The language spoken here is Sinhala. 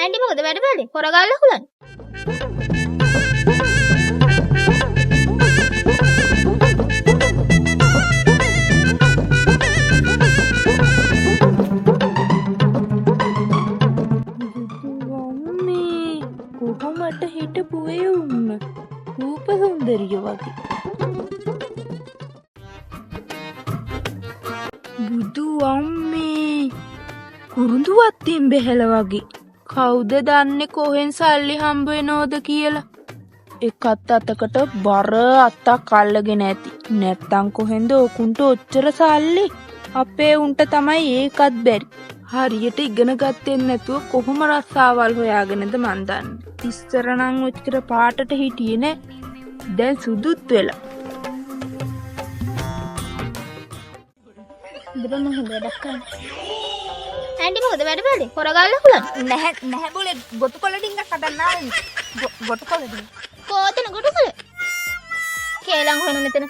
ඇන්ටි මොකද වැඩ බැලේ? හොරගල්ලා හුලන්නේ. අම්මේ කොහොමද හිටපු ඒ උන්න රූප සුන්දරිය වගේ. බුදු අම්මේ කුරුඳුවත් බෙහෙල වගේ. කවුද දන්නේ කොහෙන් සල්ලි හම්බ වෙනවද කියලා? එකත් අතකට බර අත්තක් අල්ලගෙන ඇති. නැත්තම් කොහෙන්ද ඔකුන්ට ඔච්චර සල්ලි? අපේ උන්ට තමයි ඒකත් බැරි. හරියට ඉගෙන ගත්තේ නැතුව කොහොම රස්සාවල් හොයාගෙනද මන් දන්නේ. ඉස්සර නම් ඔච්චර පාටට හිටියේ නෑ. දැන් සුදුත් වෙලා. ඉතින් මම හොඳට කරන්නේ. ඇන්ටි මොකද වැඩ බැලේ? හොරගල්ලා හුලන්නේ. නැහැ බෝලේ ගොටුකොළ ඩිංගක් හදන්න ආවේ. ගොටුකොළ ඩිංග. කොතන ගොඩකල? කේලම් හොයන මෙතන.